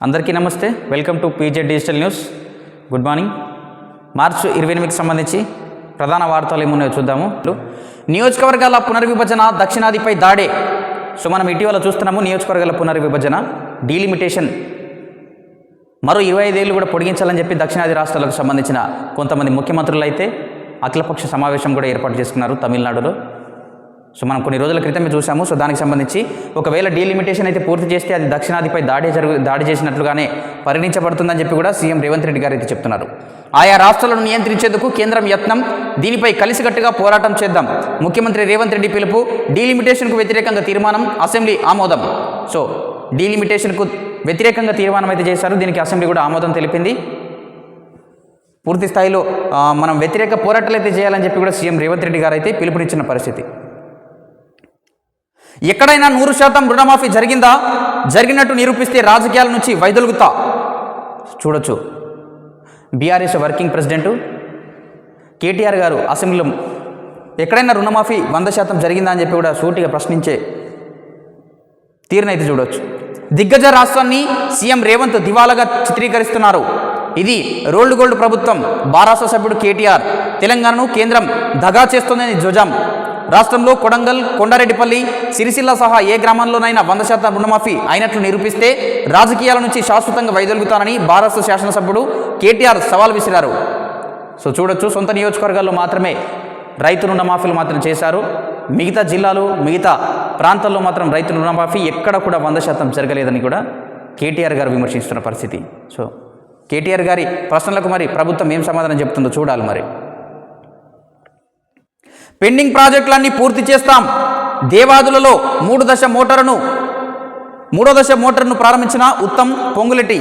అందరికీ నమస్తే. Welcome to PJ Digital News. Good morning. మార్చి 28కి సంబంధించి ప్రధాన వార్తలు ఏమున్నాయో చూద్దాము. నియోజకవర్గాల పునర్విభజన దక్షిణాదిపై దాడే. సో మనం ఇటీవల చూస్తున్నాము నియోజకవర్గాల పునర్విభజన డీలిమిటేషన్ మరో 25 ఏళ్ళు కూడా పొడిగించాలని చెప్పి దక్షిణాది రాష్ట్రాలకు సంబంధించిన కొంతమంది ముఖ్యమంత్రులు అయితే అఖిలపక్ష సమావేశం కూడా ఏర్పాటు చేసుకున్నారు తమిళనాడులో. సో మనం కొన్ని రోజుల క్రితమే చూసాము. సో దానికి సంబంధించి ఒకవేళ డీలిమిటేషన్ అయితే పూర్తి చేస్తే అది దక్షిణాదిపై దాడి చేసినట్లుగానే పరిగణించబడుతుందని చెప్పి కూడా సీఎం రేవంత్ రెడ్డి గారు అయితే చెప్తున్నారు. ఆయా రాష్ట్రాలను నియంత్రించేందుకు కేంద్రం యత్నం, దీనిపై కలిసికట్టుగా పోరాటం చేద్దాం. ముఖ్యమంత్రి రేవంత్ రెడ్డి పిలుపు. డీలిమిటేషన్కు వ్యతిరేకంగా తీర్మానం, అసెంబ్లీ ఆమోదం. సో డీలిమిటేషన్కు వ్యతిరేకంగా తీర్మానం అయితే చేశారు. దీనికి అసెంబ్లీ కూడా ఆమోదం తెలిపింది. పూర్తి స్థాయిలో మనం వ్యతిరేక పోరాటాలు అయితే చేయాలని చెప్పి కూడా సీఎం రేవంత్ రెడ్డి గారు అయితే పిలుపునిచ్చిన పరిస్థితి. ఎక్కడైనా 100% రుణమాఫీ జరిగిందా? జరిగినట్టు నిరూపిస్తే రాజకీయాల నుంచి వైదొలుగుతా. చూడొచ్చు బీఆర్ఎస్ వర్కింగ్ ప్రెసిడెంటు కేటీఆర్ గారు అసెంబ్లీలో ఎక్కడైనా రుణమాఫీ 100% జరిగిందా అని చెప్పి కూడా సూటిగా ప్రశ్నించే తీరునైతే చూడవచ్చు. దిగ్గజ రాష్ట్రాన్ని సీఎం రేవంత్ దివాలాగా చిత్రీకరిస్తున్నారు. ఇది రోల్డ్ గోల్డ్ ప్రభుత్వం. బారాస సభ్యుడు కేటీఆర్. తెలంగాణను కేంద్రం దగా చేస్తోందని ధ్వజం. రాష్ట్రంలో కొడంగల్, కొండారెడ్డిపల్లి, సిరిసిల్ల సహా ఏ గ్రామంలోనైనా 100% రుణమాఫీ అయినట్లు నిరూపిస్తే రాజకీయాల నుంచి శాశ్వతంగా వైదొలుగుతానని బారాస శాసనసభ్యుడు కేటీఆర్ సవాల్ విసిరారు. సో చూడొచ్చు, సొంత నియోజకవర్గాల్లో మాత్రమే రైతు రుణమాఫీలు మాత్రం చేశారు. మిగతా జిల్లాలు, మిగతా ప్రాంతాల్లో మాత్రం రైతు రుణమాఫీ ఎక్కడ కూడా 100% జరగలేదని కూడా కేటీఆర్ గారు విమర్శిస్తున్న పరిస్థితి. సో కేటీఆర్ గారి ప్రశ్నలకు మరి ప్రభుత్వం ఏం సమాధానం చెప్తుందో చూడాలి. మరి పెండింగ్ ప్రాజెక్టులన్నీ పూర్తి చేస్తాం. దేవాదులలో మూడో దశ మోటార్ను ప్రారంభించిన ఉత్తమ్ పొంగులెట్టి.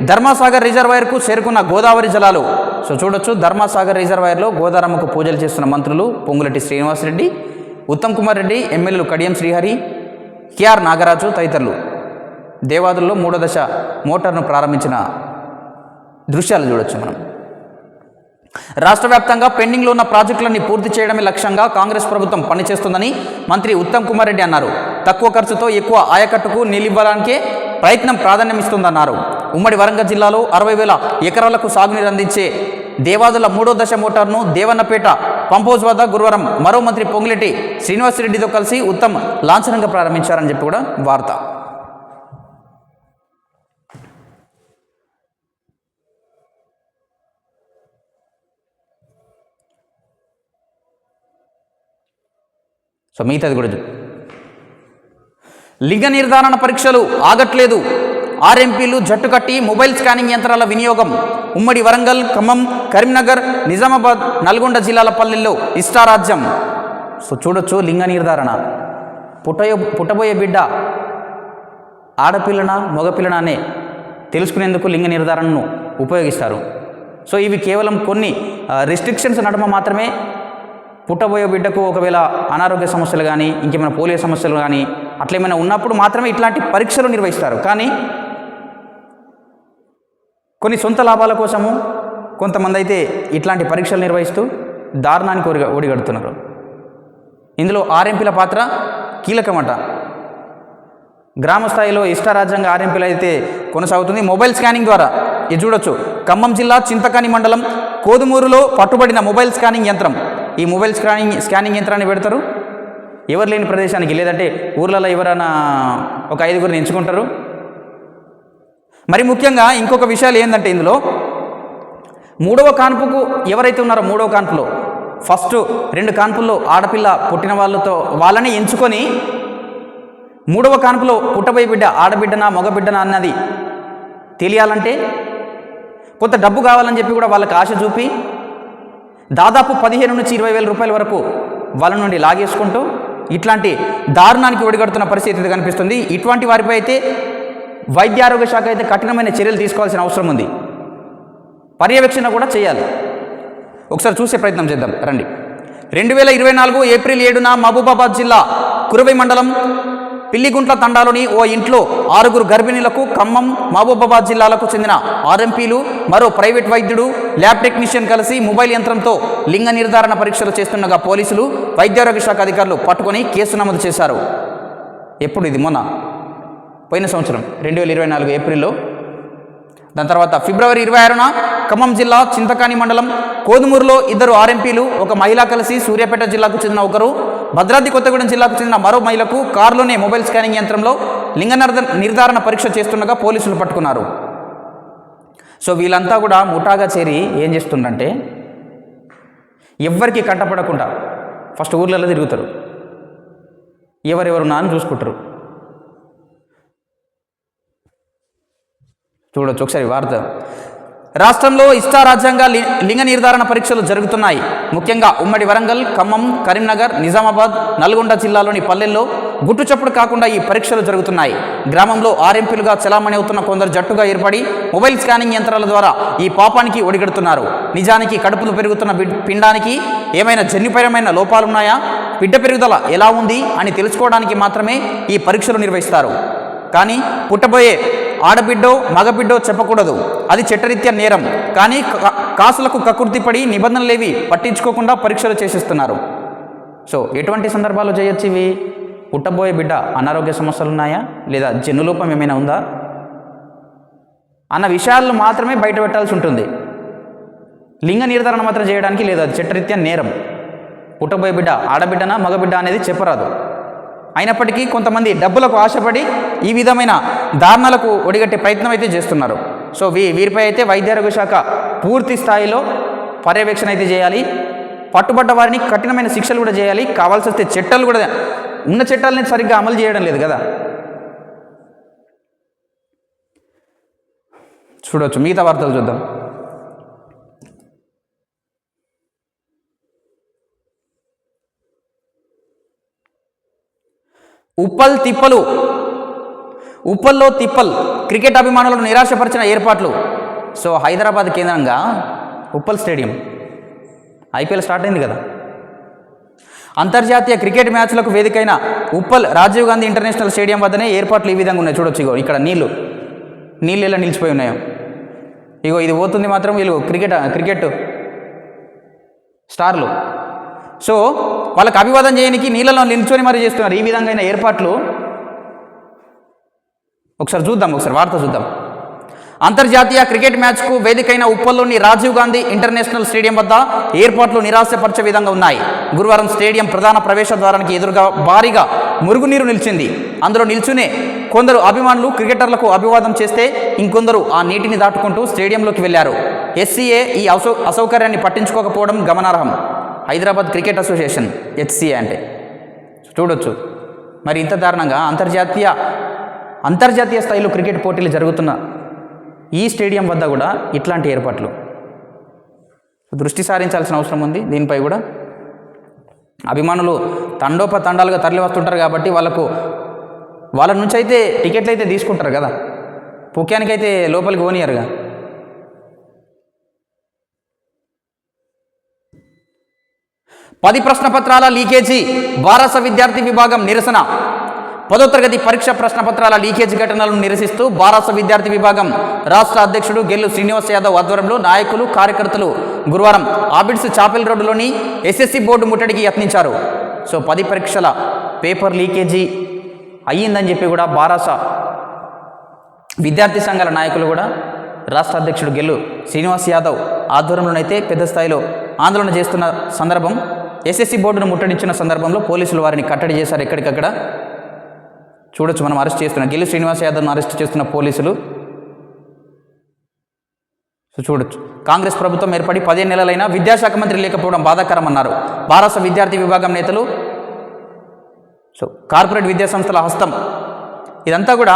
ధర్మసాగర్ రిజర్వాయర్కు చేరుకున్న గోదావరి జలాలు. సో చూడొచ్చు, ధర్మసాగర్ రిజర్వాయర్లో గోదారమ్మకు పూజలు చేస్తున్న మంత్రులు పొంగులెట్టి శ్రీనివాసరెడ్డి, ఉత్తమ్ కుమార్ రెడ్డి, ఎమ్మెల్యేలు కడియం శ్రీహరి, కేఆర్ నాగరాజు తదితరులు దేవాదులలో 3వ దశ మోటార్ను ప్రారంభించిన దృశ్యాలు చూడొచ్చు మనం. రాష్ట్ర వ్యాప్తంగా పెండింగ్లో ఉన్న ప్రాజెక్టులన్నీ పూర్తి చేయడమే లక్ష్యంగా కాంగ్రెస్ ప్రభుత్వం పనిచేస్తుందని మంత్రి ఉత్తమ్ కుమార్ రెడ్డి అన్నారు. తక్కువ ఖర్చుతో ఎక్కువ ఆయకట్టుకు నీళ్లివ్వడానికే ప్రయత్నం ప్రాధాన్యమిస్తుందన్నారు. ఉమ్మడి వరంగల్ జిల్లాలో 60,000 ఎకరాలకు సాగునీరు అందించే దేవాదుల 3వ దశ మోటార్ను దేవన్నపేట పంపౌజ్ వద్ద గురువారం మరో మంత్రి పొంగులెట్టి శ్రీనివాసరెడ్డితో కలిసి ఉత్తమ్ లాంఛనంగా ప్రారంభించారని చెప్పి కూడా వార్త. సో మిగతాది కూడా లింగ నిర్ధారణ పరీక్షలు ఆగట్లేదు. ఆర్ఎంపీలు జట్టు కట్టి మొబైల్ స్కానింగ్ యంత్రాల వినియోగం. ఉమ్మడి వరంగల్, ఖమ్మం, కరీంనగర్, నిజామాబాద్, నల్గొండ జిల్లాల పల్లెల్లో ఇష్టారాజ్యం. సో చూడొచ్చు, లింగ నిర్ధారణ పుట్టబోయే బిడ్డ ఆడపిల్లనా మగపిల్లనా అనే తెలుసుకునేందుకు లింగ నిర్ధారణను ఉపయోగిస్తారు. సో ఇవి కేవలం కొన్ని రిస్ట్రిక్షన్స్ నడుమ మాత్రమే పుట్టబోయే బిడ్డకు ఒకవేళ అనారోగ్య సమస్యలు కానీ ఇంకేమైనా పోలియో సమస్యలు కానీ అట్లేమైనా ఉన్నప్పుడు మాత్రమే ఇట్లాంటి పరీక్షలు నిర్వహిస్తారు. కానీ కొన్ని సొంత లాభాల కోసము కొంతమంది అయితే ఇట్లాంటి పరీక్షలు నిర్వహిస్తూ దారుణానికి ఒడిగడుతున్నారు. ఇందులో ఆర్ఎంపీల పాత్ర కీలకమట. గ్రామ స్థాయిలో ఇష్టారాజ్యంగా ఆర్ఎంపీలు అయితే కొనసాగుతుంది మొబైల్ స్కానింగ్ ద్వారా. ఇది చూడొచ్చు, ఖమ్మం జిల్లా చింతకాని మండలం కోదుమూరులో పట్టుబడిన మొబైల్ స్కానింగ్ యంత్రం. ఈ మొబైల్ స్కానింగ్ యంత్రాన్ని పెడతారు ఎవరు లేని ప్రదేశానికి, లేదంటే ఊర్లలో ఎవరైనా ఒక 5గురిని ఎంచుకుంటారు. మరి ముఖ్యంగా ఇంకొక విషయాలు ఏంటంటే ఇందులో 3వ కాన్పుకు ఎవరైతే ఉన్నారో 3వ కాన్పులో ఫస్ట్ 2 కాన్పుల్లో ఆడపిల్ల పుట్టిన వాళ్ళని ఎంచుకొని 3వ కాన్పులో పుట్టబోయే బిడ్డ ఆడబిడ్డనా మగబిడ్డనా అన్నది తెలియాలంటే కొంత డబ్బు కావాలని చెప్పి కూడా వాళ్ళకి ఆశ చూపి దాదాపు 15 నుంచి 20,000 రూపాయల వరకు వాళ్ళ నుండి లాగేసుకుంటూ ఇట్లాంటి దారుణానికి ఒడిగడుతున్న పరిస్థితి కనిపిస్తుంది. ఇటువంటి వారిపై అయితే వైద్య ఆరోగ్య శాఖ అయితే కఠినమైన చర్యలు తీసుకోవాల్సిన అవసరం ఉంది. పర్యవేక్షణ కూడా చేయాలి. ఒకసారి చూసే ప్రయత్నం చేద్దాం రండి. 2024 ఏప్రిల్ 7న మహబూబాబాద్ జిల్లా కురవై మండలం పిల్లిగుంట్ల తండాలోని ఓ ఇంట్లో 6 గర్భిణీలకు ఖమ్మం, మహబూబాబాద్ జిల్లాలకు చెందిన ఆర్ఎంపీలు, మరో ప్రైవేట్ వైద్యుడు, ల్యాబ్ టెక్నీషియన్ కలిసి మొబైల్ యంత్రంతో లింగ నిర్ధారణ పరీక్షలు చేస్తుండగా పోలీసులు, వైద్యారోగ్య శాఖ అధికారులు పట్టుకొని కేసు నమోదు చేశారు. ఎప్పుడు ఇది? మొన్న పోయిన సంవత్సరం 2024 ఏప్రిల్లో దాని తర్వాత ఫిబ్రవరి 26న ఖమ్మం జిల్లా చింతకాని మండలం కోదుమూరులో 2 ఆర్ఎంపీలు ఒక మహిళ కలిసి సూర్యాపేట జిల్లాకు చెందిన ఒకరు, భద్రాద్రి కొత్తగూడెం జిల్లాకు చెందిన మరో మహిళకు కారులోనే మొబైల్ స్కానింగ్ యంత్రంలో లింగ నిర్ధారణ పరీక్ష చేస్తుండగా పోలీసులు పట్టుకున్నారు. సో వీళ్ళంతా కూడా ముఠాగా చేరి ఏం చేస్తుండంటే ఎవ్వరికి కంటపడకుండా ఫస్ట్ ఊర్లలో తిరుగుతారు, ఎవరెవరు నా అని చూసుకుంటారు. చూడొచ్చు ఒకసారి వార్త. రాష్ట్రంలో ఇష్టారాజ్యంగా లింగ నిర్ధారణ పరీక్షలు జరుగుతున్నాయి. ముఖ్యంగా ఉమ్మడి వరంగల్, ఖమ్మం, కరీంనగర్, నిజామాబాద్, నల్గొండ జిల్లాలోని పల్లెల్లో గుట్టుచప్పుడు కాకుండా ఈ పరీక్షలు జరుగుతున్నాయి. గ్రామంలో ఆర్ఎంపీలుగా చలామణి అవుతున్న కొందరు జట్టుగా ఏర్పడి మొబైల్ స్కానింగ్ యంత్రాల ద్వారా ఈ పాపానికి ఒడిగడుతున్నారు. నిజానికి కడుపులో పెరుగుతున్న పిండానికి ఏమైనా జన్యుపరమైన లోపాలున్నాయా, బిడ్డ పెరుగుదల ఎలా ఉంది అని తెలుసుకోవడానికి మాత్రమే ఈ పరీక్షలు నిర్వహిస్తారు. కానీ పుట్టబోయే ఆడబిడ్డో మగబిడ్డో చెప్పకూడదు, అది చట్టరీత్యా నేరం. కానీ కాసులకు కక్కుర్తిపడి నిబంధనలేవి పట్టించుకోకుండా పరీక్షలు చేసిస్తున్నారు. సో ఎటువంటి సందర్భాల్లో చేయొచ్చు ఇవి? పుట్టబోయే బిడ్డ అనారోగ్య సమస్యలు ఉన్నాయా, లేదా జన్యులోపం ఏమైనా ఉందా అన్న విషయాలను మాత్రమే బయట పెట్టాల్సి ఉంటుంది. లింగ నిర్ధారణ మాత్రం చేయడానికి లేదు, అది చట్టరీత్యా నేరం. పుట్టబోయే బిడ్డ ఆడబిడ్డనా మగబిడ్డ అనేది చెప్పరాదు. అయినప్పటికీ కొంతమంది డబ్బులకు ఆశపడి ఈ విధమైన దారుణాలకు ఒడిగట్టే ప్రయత్నం అయితే చేస్తున్నారు. సో వీరిపై అయితే వైద్యారోగ్య శాఖ పూర్తి స్థాయిలో పర్యవేక్షణ అయితే చేయాలి. పట్టుబడ్డ వారిని కఠినమైన శిక్షలు కూడా చేయాలి. కావాల్సి వస్తే చట్టాలు కూడా, ఉన్న చట్టాలని సరిగ్గా అమలు చేయడం లేదు కదా. చూడవచ్చు మిగతా వార్తలు చూద్దాం. ఉప్పల్లో తిప్పల్ క్రికెట్ అభిమానులను నిరాశపరిచిన ఏర్పాట్లు. సో హైదరాబాద్ కేంద్రంగా ఉప్పల్ స్టేడియం ఐపీఎల్ స్టార్ట్ అయింది కదా. అంతర్జాతీయ మ్యాచ్లకు వేదికైన ఉప్పల్ రాజీవ్ గాంధీ ఇంటర్నేషనల్ స్టేడియం వద్దనే ఏర్పాట్లు ఈ విధంగా ఉన్నాయి. చూడొచ్చు, ఇగో ఇక్కడ నీళ్ళు ఎలా నిలిచిపోయి ఉన్నాయో. ఇగో ఇది పోతుంది మాత్రం వీళ్ళు క్రికెట్ స్టార్లు. సో వాళ్ళకి అభివాదం చేయడానికి నీళ్ళలో నిల్చొని మరీ చేస్తున్నారు. ఈ విధంగా అయిన ఏర్పాట్లు ఒకసారి వార్త చూద్దాం. అంతర్జాతీయ క్రికెట్ మ్యాచ్కు వేదికైన ఉప్పల్లోని రాజీవ్ గాంధీ ఇంటర్నేషనల్ స్టేడియం వద్ద ఏర్పాట్లు నిరాశపరిచే విధంగా ఉన్నాయి. గురువారం స్టేడియం ప్రధాన ప్రవేశ ద్వారానికి ఎదురుగా భారీగా మురుగునీరు నిలిచింది. అందులో నిల్చునే కొందరు అభిమానులు క్రికెటర్లకు అభివాదం చేస్తే ఇంకొందరు ఆ నీటిని దాటుకుంటూ స్టేడియంలోకి వెళ్లారు. ఎస్సీఏ ఈ అసౌకర్యాన్ని పట్టించుకోకపోవడం గమనార్హం. హైదరాబాద్ క్రికెట్ అసోసియేషన్, హెచ్సిఏ అంటే చూడొచ్చు. మరి ఇంత దారుణంగా అంతర్జాతీయ స్థాయిలో క్రికెట్ పోటీలు జరుగుతున్న ఈ స్టేడియం వద్ద కూడా ఇట్లాంటి ఏర్పాట్లు దృష్టి సారించాల్సిన అవసరం ఉంది. దీనిపై కూడా అభిమానులు తండోపతండాలుగా తరలి వస్తుంటారు కాబట్టి వాళ్ళ నుంచి అయితే టికెట్లు అయితే తీసుకుంటారు కదా, పుక్యానికైతే లోపలికి పోనీయరుగా. పది ప్రశ్నపత్రాల లీకేజీ, బారాస విద్యార్థి విభాగం నిరసన. 10వ తరగతి పరీక్ష ప్రశ్నపత్రాల లీకేజీ ఘటనలను నిరసిస్తూ బారాస విద్యార్థి విభాగం రాష్ట్ర అధ్యక్షుడు గెల్లు శ్రీనివాస్ యాదవ్ ఆధ్వర్యంలో నాయకులు, కార్యకర్తలు గురువారం ఆబిడ్స్ చాపెల్ రోడ్డులోని ఎస్ఎస్సి బోర్డు ముట్టడికి యత్నించారు. సో 10 పరీక్షల పేపర్ లీకేజీ అయ్యిందని చెప్పి కూడా బారాస విద్యార్థి సంఘాల నాయకులు కూడా రాష్ట్ర అధ్యక్షుడు గెల్లు శ్రీనివాస్ యాదవ్ ఆధ్వర్యంలోనైతే పెద్ద స్థాయిలో ఆందోళన చేస్తున్న సందర్భం, ఎస్ఎస్సి బోర్డును ముట్టడించిన సందర్భంలో పోలీసులు వారిని కట్టడి చేశారు. ఎక్కడికక్కడ చూడొచ్చు, మనం అరెస్ట్ చేస్తున్న గెల్లు శ్రీనివాస్ యాదవ్ను అరెస్ట్ చేస్తున్న పోలీసులు. సో చూడొచ్చు, కాంగ్రెస్ ప్రభుత్వం ఏర్పడి 15 నెలలైనా విద్యాశాఖ మంత్రి లేకపోవడం బాధాకరమన్నారు బారాస విద్యార్థి విభాగం నేతలు. సో కార్పొరేట్ విద్యాసంస్థల హస్తం ఇదంతా కూడా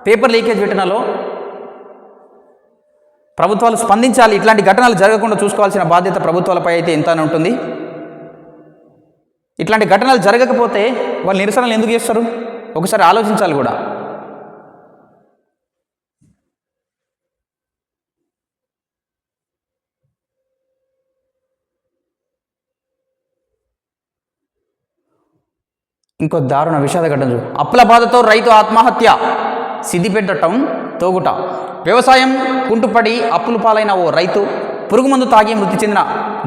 పేపర్ లీకేజ్ ఘటనలో ప్రభుత్వాలు స్పందించాలి. ఇట్లాంటి ఘటనలు జరగకుండా చూసుకోవాల్సిన బాధ్యత ప్రభుత్వాలపై అయితే ఎంతనే ఉంటుంది. ఇట్లాంటి ఘటనలు జరగకపోతే వాళ్ళు నిరసనలు ఎందుకు చేస్తారు ఒకసారి ఆలోచించాలి కూడా. ఇంకో దారుణ విషాద ఘటన. అప్పుల బాధతో రైతు ఆత్మహత్య. సిద్దిపేట టౌన్ తోగుట. వ్యవసాయం కుంటుపడి అప్పులు పాలైన ఓ రైతు పురుగుమందు తాగి మృతి చెందిన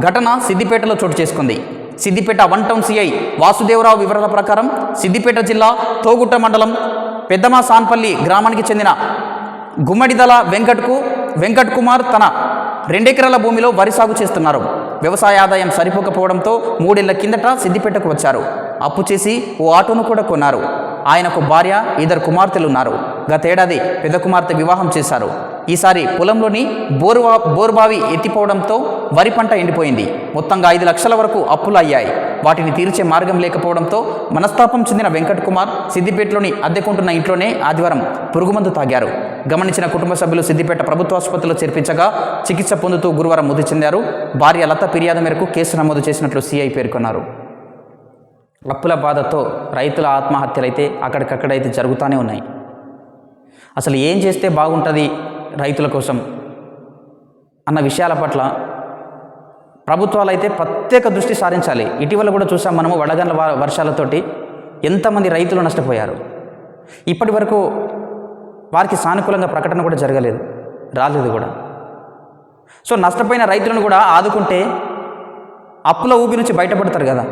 ఘటన సిద్దిపేటలో చోటు చేసుకుంది. సిద్దిపేట 1 టౌన్ సిఐ వాసుదేవరావు వివరణ ప్రకారం సిద్దిపేట జిల్లా తోగుట్ట మండలం పెద్దమా సాన్పల్లి గ్రామానికి చెందిన గుమ్మడిదల వెంకట్ కుమార్ తన 2 ఎకరాల భూమిలో వరి సాగు చేస్తున్నారు. వ్యవసాయ ఆదాయం సరిపోకపోవడంతో 3 ఏళ్ల కిందట సిద్దిపేటకు వచ్చారు. అప్పు చేసి ఓ ఆటోను కూడా కొన్నారు. ఆయనకు భార్య, 2 కుమార్తెలు ఉన్నారు. గతేడాది పెద్ద కుమార్తె వివాహం చేశారు. ఈసారి పొలంలోని బోరుబావి ఎత్తిపోవడంతో వరి పంట ఎండిపోయింది. మొత్తంగా 5 లక్షల వరకు అప్పులు అయ్యాయి. వాటిని తీర్చే మార్గం లేకపోవడంతో మనస్తాపం చెందిన వెంకట్ కుమార్ సిద్దిపేటలోని అద్దెకుంటున్న ఇంట్లోనే ఆదివారం పురుగుమందు తాగారు. గమనించిన కుటుంబ సభ్యులు సిద్దిపేట ప్రభుత్వ ఆసుపత్రిలో చేర్పించగా చికిత్స పొందుతూ గురువారం మృతి చెందారు. భార్య లత ఫిర్యాదు మేరకు కేసు నమోదు చేసినట్లు సిఐ పేర్కొన్నారు. అప్పుల బాధతో రైతుల ఆత్మహత్యలైతే అక్కడికక్కడైతే జరుగుతూనే ఉన్నాయి. అసలు ఏం చేస్తే బాగుంటుంది రైతుల కోసం అన్న విషయాల పట్ల ప్రభుత్వాలు అయితే ప్రత్యేక దృష్టి సారించాలి. ఇటీవల కూడా చూసాం మనము వడగండ్ల వర్షాలతోటి ఎంతమంది రైతులు నష్టపోయారు. ఇప్పటి వరకు వారికి సానుకూలంగా ప్రకటన కూడా జరగలేదు, రాలేదు కూడా. సో నష్టపోయిన రైతులను కూడా ఆదుకుంటే అప్పుల ఊబి నుంచి బయటపడతారు కదా.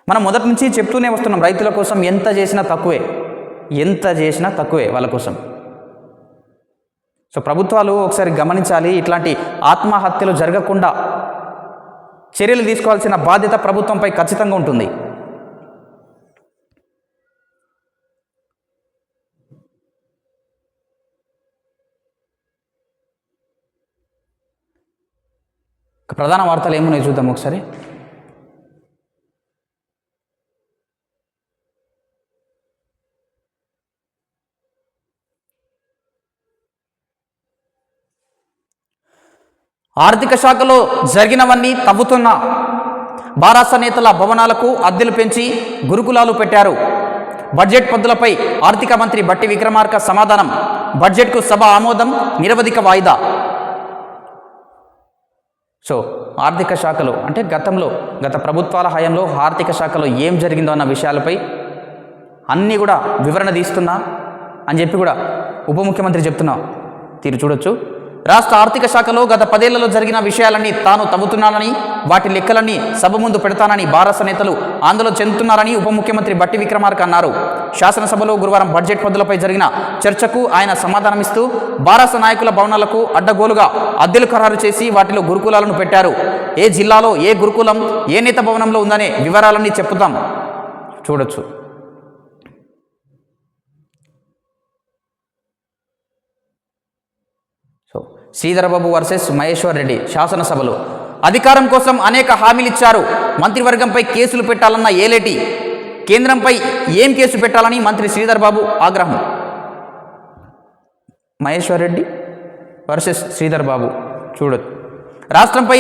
మనం మొదటి నుంచి చెప్తూనే వస్తున్నాం, రైతుల కోసం ఎంత చేసినా తక్కువే వాళ్ళ కోసం. సో ప్రభుత్వాలు ఒకసారి గమనించాలి. ఇట్లాంటి ఆత్మహత్యలు జరగకుండా చర్యలు తీసుకోవాల్సిన బాధ్యత ప్రభుత్వంపై ఖచ్చితంగా ఉంటుంది. ప్రధాన వార్తలు ఏమున్నాయి చూద్దాం ఒకసారి. ఆర్థిక శాఖలో జరిగినవన్నీ తవ్వుతున్న బారాస నేతల భవనాలకు అద్దెలు పెంచి గురుకులాలు పెట్టారు. బడ్జెట్ పద్దులపై ఆర్థిక మంత్రి బట్టి విక్రమార్క సమాధానం. బడ్జెట్కు సభ ఆమోదం, నిరవధిక వాయిదా. సో ఆర్థిక శాఖలో అంటే గత ప్రభుత్వాల హయాంలో ఆర్థిక శాఖలో ఏం జరిగిందో అన్న విషయాలపై అన్నీ కూడా వివరణ తీస్తున్నా అని చెప్పి కూడా ఉప ముఖ్యమంత్రి చెప్తున్నా తీరు చూడొచ్చు. రాష్ట్ర ఆర్థిక శాఖలో గత 10 ఏళ్లలో జరిగిన విషయాలన్నీ తాను తవ్వుతున్నానని, వాటి లెక్కలన్నీ సభ ముందు పెడతానని బారాస నేతలు ఆందోళన చెందుతున్నారని ఉప ముఖ్యమంత్రి బట్టి విక్రమార్క అన్నారు. శాసనసభలో గురువారం బడ్జెట్ పద్దులపై జరిగిన చర్చకు ఆయన సమాధానమిస్తూ బారాస నాయకుల భవనాలకు అడ్డగోలుగా అద్దెలు ఖరారు చేసి వాటిలో గురుకులాలను పెట్టారు. ఏ జిల్లాలో ఏ గురుకులం ఏ నేత భవనంలో ఉందనే వివరాలన్నీ చెప్పుతాం చూడొచ్చు. శ్రీధరబాబు వర్సెస్ మహేశ్వర్ రెడ్డి శాసనసభలో అధికారం కోసం అనేక హామీలు ఇచ్చారు. మంత్రివర్గంపై కేసులు పెట్టాలన్న ఏలేటి, కేంద్రంపై ఏం కేసు పెట్టాలని మంత్రి శ్రీధర్బాబు ఆగ్రహం. మహేశ్వర్ రెడ్డి వర్సెస్ శ్రీధర్బాబు చూడొచ్చు. రాష్ట్రంపై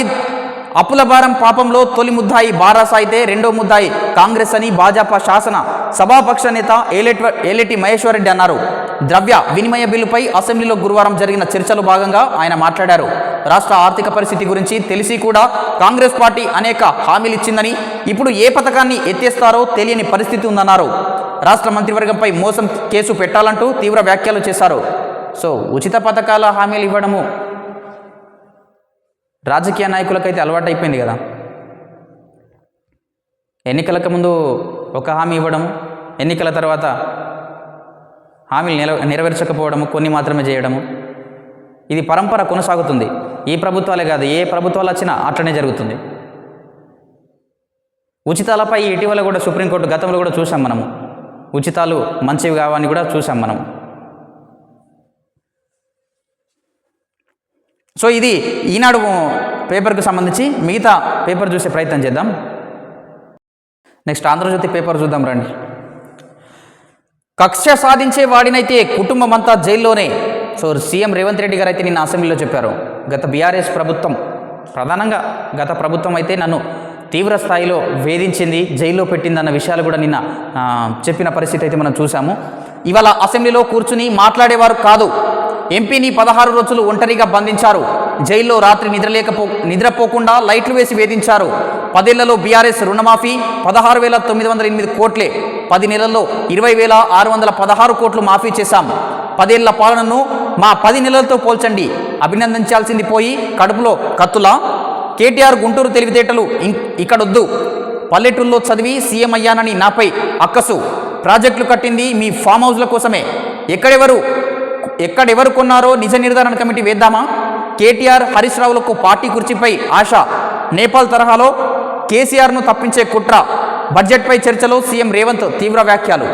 అప్పుల భారం పాపంలో తొలి ముద్దాయి బారాస అయితే రెండో ముద్దాయి కాంగ్రెస్ అని భాజపా శాసన సభాపక్ష నేత ఏలేటి మహేశ్వర్ రెడ్డి అన్నారు. ద్రవ్య వినిమయ బిల్లుపై అసెంబ్లీలో గురువారం జరిగిన చర్చలో భాగంగా ఆయన మాట్లాడారు. రాష్ట్ర ఆర్థిక పరిస్థితి గురించి తెలిసి కూడా కాంగ్రెస్ పార్టీ అనేక హామీలు ఇచ్చిందని, ఇప్పుడు ఏ పథకాన్ని ఎత్తేస్తారో తెలియని పరిస్థితి ఉందన్నారు. రాష్ట్ర మంత్రివర్గంపై మోసం కేసు పెట్టాలంటూ తీవ్ర వ్యాఖ్యలు చేశారు. సో ఉచిత పథకాల హామీలు ఇవ్వడము రాజకీయ నాయకులకైతే అలవాటు అయిపోయింది కదా. ఎన్నికలకు ముందు ఒక హామీ ఇవ్వడం, ఎన్నికల తర్వాత హామీలు నెరవేర్చకపోవడము, కొన్ని మాత్రమే చేయడము, ఇది పరంపర కొనసాగుతుంది. ఈ ప్రభుత్వాలే కాదు, ఏ ప్రభుత్వాలు వచ్చినా అట్లనే జరుగుతుంది. ఉచితాలపై ఇటీవల కూడా సుప్రీంకోర్టు గతంలో కూడా చూసాం మనము. ఉచితాలు మంచివి కావని కూడా చూసాం మనం. సో ఇది ఈనాడు పేపర్కు సంబంధించి. మిగతా పేపర్ చూసే ప్రయత్నం చేద్దాం. నెక్స్ట్ ఆంధ్రజ్యోతి పేపర్ చూద్దాం రండి. కక్ష సాధించే వాడినైతే కుటుంబం అంతా జైల్లోనే. సో సీఎం రేవంత్ రెడ్డి గారు అయితే నిన్న అసెంబ్లీలో చెప్పారు. గత బీఆర్ఎస్ ప్రభుత్వం, ప్రధానంగా గత ప్రభుత్వం అయితే నన్ను తీవ్ర స్థాయిలో వేధించింది, జైల్లో పెట్టిందన్న విషయాలు కూడా నిన్న చెప్పిన పరిస్థితి అయితే మనం చూసాము. ఇవాళ అసెంబ్లీలో కూర్చుని మాట్లాడేవారు కాదు. ఎంపీని 16 రోజులు ఒంటరిగా బంధించారు. జైల్లో రాత్రి నిద్రపోకుండా లైట్లు వేసి వేధించారు. 10 ఏళ్లలో బీఆర్ఎస్ రుణమాఫీ 16,908 కోట్లే. 10 నెలల్లో 20,616 కోట్లు మాఫీ చేశాం. 10 ఏళ్ల పాలనను మా 10 నెలలతో పోల్చండి. అభినందించాల్సింది పోయి కడుపులో కత్తులా? కేటీఆర్ గుంటూరు తెలివితేటలు ఇక్కడొద్దు. పల్లెటూళ్ళలో చదివి సీఎం అయ్యానని నాపై అక్కసు. ప్రాజెక్టులు కట్టింది మీ ఫామ్ హౌస్ల కోసమే. ఎక్కడెవరు కొన్నారో నిజ నిర్ధారణ కమిటీ వేద్దామా? కేటీఆర్ హరీష్ రావులకు పార్టీ కుర్చీపై ఆశ. నేపాల్ తరహాలో కేసీఆర్ను తప్పించే కుట్ర. బడ్జెట్పై చర్చలో సీఎం రేవంత్ తీవ్ర వ్యాఖ్యలు.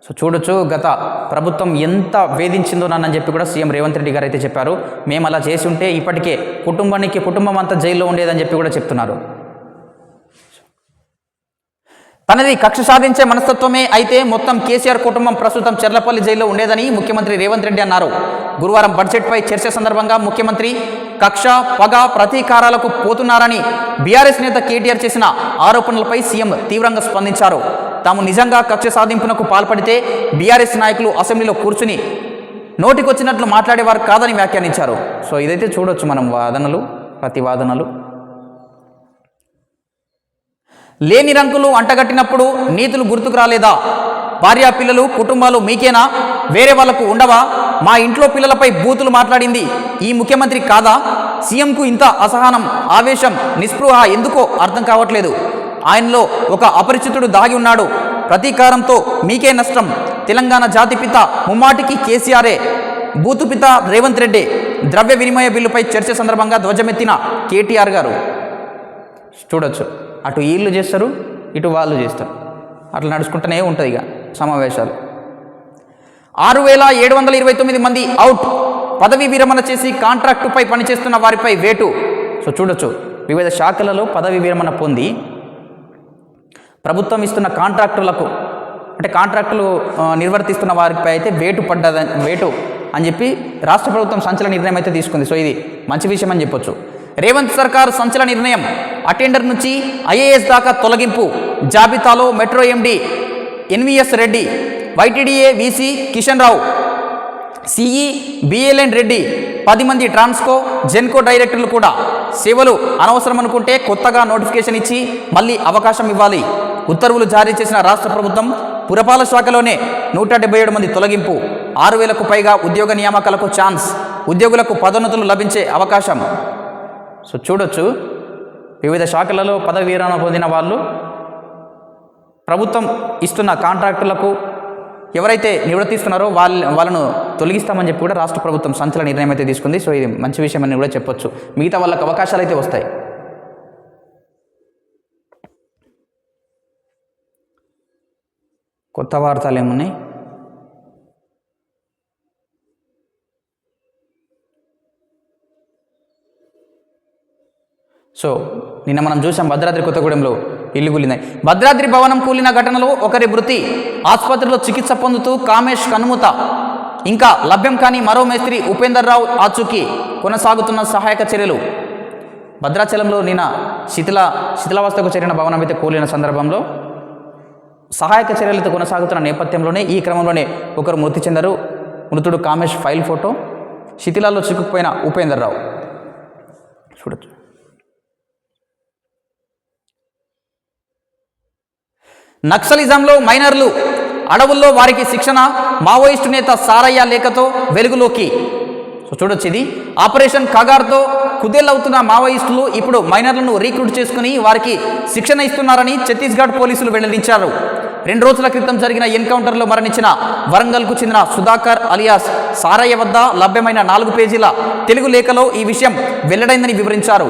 సో చూడొచ్చు, గత ప్రభుత్వం ఎంత వేధించిందో నన్నని చెప్పి కూడా సీఎం రేవంత్ రెడ్డి గారు అయితే చెప్పారు. మేము అలా చేసి ఉంటే ఇప్పటికే కుటుంబం అంతా జైల్లో ఉండేదని చెప్పి కూడా చెప్తున్నారు. తనది కక్ష సాధించే మనస్తత్వమే అయితే మొత్తం కేసీఆర్ కుటుంబం ప్రస్తుతం చెర్లపల్లి జైల్లో ఉండేదని ముఖ్యమంత్రి రేవంత్ రెడ్డి అన్నారు. గురువారం బడ్జెట్పై చర్చ సందర్భంగా ముఖ్యమంత్రి కక్ష, పగ, ప్రతీకారాలకు పోతున్నారని బీఆర్ఎస్ నేత కేటీఆర్ చేసిన ఆరోపణలపై సీఎం తీవ్రంగా స్పందించారు. తాము నిజంగా కక్ష సాధింపునకు పాల్పడితే బీఆర్ఎస్ నాయకులు అసెంబ్లీలో కూర్చుని నోటికొచ్చినట్లు మాట్లాడేవారు కాదని వ్యాఖ్యానించారు. సో ఇదైతే చూడొచ్చు మనం ప్రతివాదనలు. లేని రంకులు అంటగట్టినప్పుడు నీతులు గుర్తుకు రాలేదా? భార్యా పిల్లలు కుటుంబాలు మీకేనా? వేరే వాళ్లకు ఉండవా? మా ఇంట్లో పిల్లలపై బూతులు మాట్లాడింది ఈ ముఖ్యమంత్రి కాదా? సీఎంకు ఇంత అసహనం, ఆవేశం, నిస్పృహ ఎందుకో అర్థం కావట్లేదు. ఆయనలో ఒక అపరిచితుడు దాగి ఉన్నాడు. ప్రతీకారంతో మీకే నష్టం. తెలంగాణ జాతిపిత ముమ్మాటికి కేసీఆరే. బూతుపిత రేవంత్ రెడ్డి. ద్రవ్య వినిమయ బిల్లుపై చర్చ సందర్భంగా ధ్వజమెత్తిన కేటీఆర్ గారు. చూడొచ్చు, అటు వీళ్ళు చేస్తారు, ఇటు వాళ్ళు చేస్తారు. అట్లా నడుచుకుంటూనే ఉంటుంది ఇక సమావేశాలు. 6,729 మంది అవుట్. పదవీ విరమణ చేసి కాంట్రాక్టుపై పనిచేస్తున్న వారిపై వేటు. సో చూడొచ్చు, వివిధ శాఖలలో పదవీ విరమణ పొంది ప్రభుత్వం ఇస్తున్న కాంట్రాక్టులు నిర్వర్తిస్తున్న వారిపై అయితే వేటు అని చెప్పి రాష్ట్ర ప్రభుత్వం సంచలన నిర్ణయం అయితే తీసుకుంది. సో ఇది మంచి విషయం అని చెప్పొచ్చు. రేవంత్ సర్కార్ సంచలన నిర్ణయం. అటెండర్ నుంచి ఐఏఎస్ దాకా తొలగింపు. జాబితాలో metro MD NVS Reddy, YTDA VC Kishan Rao, CE BLN Reddy, 10 మంది ట్రాన్స్కో జెన్కో డైరెక్టర్లు కూడా. సేవలు అనవసరం అనుకుంటే కొత్తగా నోటిఫికేషన్ ఇచ్చి మళ్ళీ అవకాశం ఇవ్వాలి. ఉత్తర్వులు జారీ చేసిన రాష్ట్ర ప్రభుత్వం. పురపాలక శాఖలోనే 177 మంది తొలగింపు. 6,000కు పైగా ఉద్యోగ నియామకాలకు ఛాన్స్. ఉద్యోగులకు పదోన్నతులు లభించే అవకాశం. సో చూడొచ్చు, వివిధ శాఖలలో పదవి విరమణ పొందిన వాళ్ళు ప్రభుత్వం ఇస్తున్న కాంట్రాక్టులకు ఎవరైతే నివర్తిస్తున్నారో వాళ్ళను తొలగిస్తామని చెప్పి కూడా రాష్ట్ర ప్రభుత్వం సంచలన నిర్ణయం అయితే తీసుకుంది. సో ఇది మంచి విషయం అని కూడా చెప్పొచ్చు. మిగతా వాళ్ళకి అవకాశాలు అయితే వస్తాయి. కొత్త వార్తలు ఏమున్నాయి? సో నిన్న మనం చూసాం భద్రాద్రి కొత్తగూడెంలో ఇల్లు కూలినాయి. భద్రాద్రి భవనం కూలిన ఘటనలో ఒకరి మృతి. ఆసుపత్రిలో చికిత్స పొందుతూ కామేష్ కనుమూత. ఇంకా లభ్యం కాని మరో మేస్త్రి ఉపేందర్ రావు ఆచూకీ. కొనసాగుతున్న సహాయక చర్యలు. భద్రాచలంలో నిన్న శిథిలావస్థకు చేరిన భవనం అయితే కూలిన సందర్భంలో సహాయక చర్యలతో కొనసాగుతున్న నేపథ్యంలోనే ఈ క్రమంలోనే ఒకరు మృతి చెందారు. మృతుడు కామేష్ ఫైల్ ఫోటో. శిథిలాల్లో చిక్కుకుపోయిన ఉపేందర్ రావు. చూడొచ్చు. నక్సలిజంలో మైనర్లు. అడవుల్లో వారికి శిక్షణ. మావోయిస్టు నేత సారయ్య లేఖతో వెలుగులోకి. సో చూడొచ్చు, ఇది ఆపరేషన్ కగార్తో కుదేలవుతున్న మావోయిస్టులు ఇప్పుడు మైనర్లను రీక్రూట్ చేసుకుని వారికి శిక్షణ ఇస్తున్నారని ఛత్తీస్గఢ్ పోలీసులు వెల్లడించారు. 2 రోజుల క్రితం జరిగిన ఎన్కౌంటర్లో మరణించిన వరంగల్కు చెందిన సుధాకర్ అలియాస్ సారయ్య వద్ద లభ్యమైన 4 పేజీల తెలుగు లేఖలో ఈ విషయం వెల్లడైందని వివరించారు.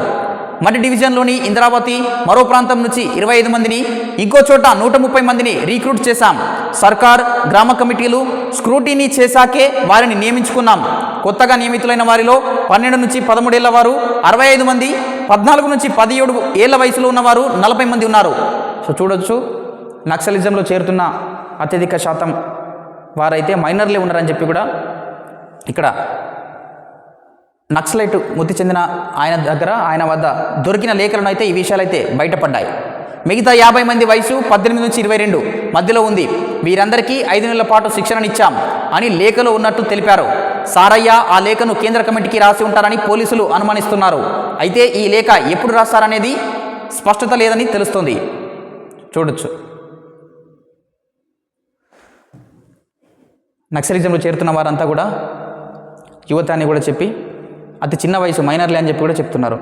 మధ్య డివిజన్లోని ఇంద్రావతి మరో ప్రాంతం నుంచి 25 మందిని, ఇంకో చోట 130 మందిని రీక్రూట్ చేశాం. సర్కార్, గ్రామ కమిటీలు స్క్రూటీనీ చేశాకే వారిని నియమించుకున్నాం. కొత్తగా నియమితులైన వారిలో 12 నుంచి 13 ఏళ్ల వారు 65 మంది, 14 నుంచి 17 ఏళ్ల వయసులో ఉన్నవారు 40 మంది ఉన్నారు. సో చూడొచ్చు, నక్సలిజంలో చేరుతున్న అత్యధిక శాతం వారైతే మైనర్లే ఉన్నారని చెప్పి కూడా ఇక్కడ నక్సలైట్ మృతి చెందిన ఆయన వద్ద దొరికిన లేఖలను అయితే ఈ విషయాలు అయితే బయటపడ్డాయి. మిగతా 50 మంది వయసు 18 నుంచి 22 మధ్యలో ఉంది. వీరందరికీ 5 నెలల పాటు శిక్షణనిచ్చాం అని లేఖలో ఉన్నట్టు తెలిపారు. సారయ్య ఆ లేఖను కేంద్ర కమిటీకి రాసి ఉంటారని పోలీసులు అనుమానిస్తున్నారు. అయితే ఈ లేఖ ఎప్పుడు రాస్తారనేది స్పష్టత లేదని తెలుస్తోంది. చూడొచ్చు, నక్సలిజంలో చేరుతున్న వారంతా కూడా యువత అని కూడా చెప్పి అతి చిన్న వయసు మైనర్లే అని చెప్పి కూడా చెప్తున్నారు.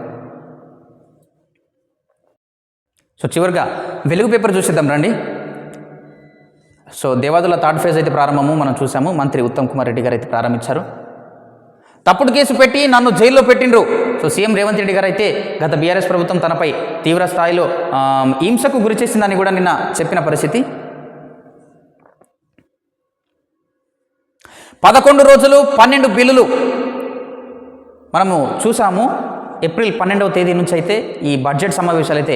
సో చివరిగా వెలుగు పేపర్ చూసేద్దాం రండి. సో దేవాదుల థర్డ్ ఫేజ్ అయితే ప్రారంభము మనం చూసాము. మంత్రి ఉత్తమ్ కుమార్ రెడ్డి గారు అయితే ప్రారంభించారు. తప్పుడు కేసు పెట్టి నన్ను జైల్లో పెట్టిండ్రు. సో సీఎం రేవంత్ రెడ్డి గారు అయితే గత బీఆర్ఎస్ ప్రభుత్వం తనపై తీవ్ర స్థాయిలో హింసకు గురి చేసిందని కూడా నిన్న చెప్పిన పరిస్థితి. 11 రోజులు 12 బిల్లులు మనము చూసాము. ఏప్రిల్ 12వ తేదీ నుంచి అయితే ఈ బడ్జెట్ సమావేశాలు అయితే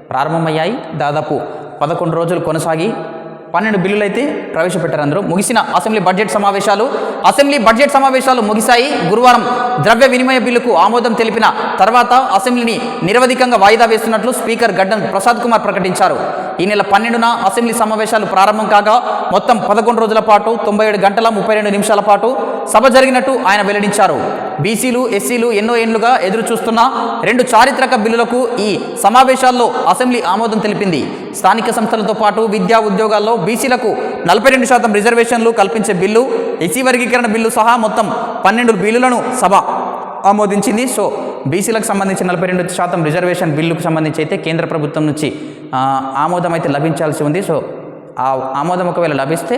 ప్రారంభమయ్యాయి. దాదాపు 11 రోజులు కొనసాగి 12 బిల్లులు అయితే ప్రవేశపెట్టారు. అందరూ ముగిసిన అసెంబ్లీ బడ్జెట్ సమావేశాలు ముగిశాయి. గురువారం ద్రవ్య వినిమయ బిల్లుకు ఆమోదం తెలిపిన తర్వాత అసెంబ్లీని నిరవధికంగా వాయిదా వేస్తున్నట్లు స్పీకర్ గడ్డం ప్రసాద్ కుమార్ ప్రకటించారు. ఈ నెల 12న అసెంబ్లీ సమావేశాలు ప్రారంభం కాగా మొత్తం 11 రోజుల పాటు 97 గంటల 32 నిమిషాల పాటు సభ జరిగినట్టు ఆయన వెల్లడించారు. బీసీలు, ఎస్సీలు ఎన్నో ఏళ్లుగా ఎదురు చూస్తున్న 2 చారిత్రక బిల్లులకు ఈ సమావేశాల్లో అసెంబ్లీ ఆమోదం తెలిపింది. స్థానిక సంస్థలతో పాటు విద్యా ఉద్యోగాల్లో బీసీలకు 42% రిజర్వేషన్లు కల్పించే బిల్లు, ఎస్సీ వర్గీకరణ బిల్లు సహా మొత్తం 12 బిల్లులను సభ ఆమోదించింది. సో బీసీలకు సంబంధించి 42% రిజర్వేషన్ బిల్లుకు సంబంధించి అయితే కేంద్ర ప్రభుత్వం నుంచి ఆమోదం అయితే లభించాల్సి ఉంది. సో ఆ ఆమోదం ఒకవేళ లభిస్తే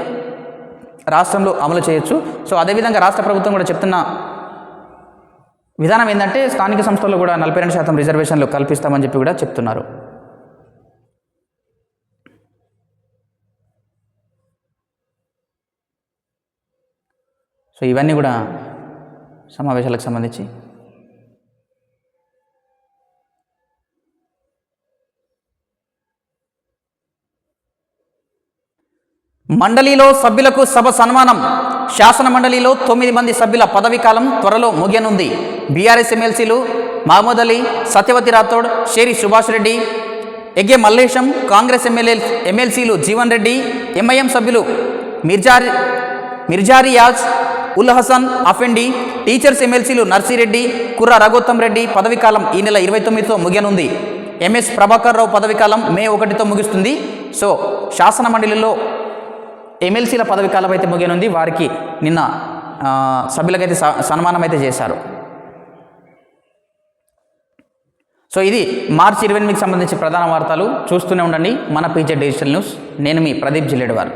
రాష్ట్రంలో అమలు చేయొచ్చు. సో అదేవిధంగా రాష్ట్ర ప్రభుత్వం కూడా చెప్తున్న విధానం ఏంటంటే స్థానిక సంస్థల్లో కూడా 42% రిజర్వేషన్లు కల్పిస్తామని చెప్పి కూడా చెప్తున్నారు. సో ఇవన్నీ కూడా సమావేశాలకు సంబంధించి. మండలిలో సభ్యులకు సభ సన్మానం. శాసన మండలిలో 9 మంది సభ్యుల పదవీ కాలం త్వరలో ముగియనుంది. బీఆర్ఎస్ ఎమ్మెల్సీలు మహమూద్ అలీ, సత్యవతి రాథోడ్, షేరి సుభాష్ రెడ్డి, ఎగ్గే మల్లేశం, కాంగ్రెస్ ఎమ్మెల్సీలు జీవన్ రెడ్డి, ఎంఐఎం సభ్యులు మిర్జారియాజ్ ఉల్ హసన్ అఫెండి, టీచర్స్ ఎమ్మెల్సీలు నర్సిరెడ్డి, కుర్ర రఘోత్తమ్ రెడ్డి పదవీకాలం ఈ నెల 29తో ముగియనుంది. ఎంఎస్ ప్రభాకర్ రావు పదవీకాలం మే 1తో ముగుస్తుంది. సో శాసన మండలిలో ఎమ్మెల్సీల పదవీకాలం అయితే ముగియనుంది. వారికి నిన్న సభ్యులకైతే సన్మానం అయితే చేశారు. సో ఇది మార్చి 28కి సంబంధించి ప్రధాన వార్తలు. చూస్తూనే ఉండండి మన పీజే డిజిటల్ న్యూస్. నేను మీ ప్రదీప్ జిల్లేడివార్.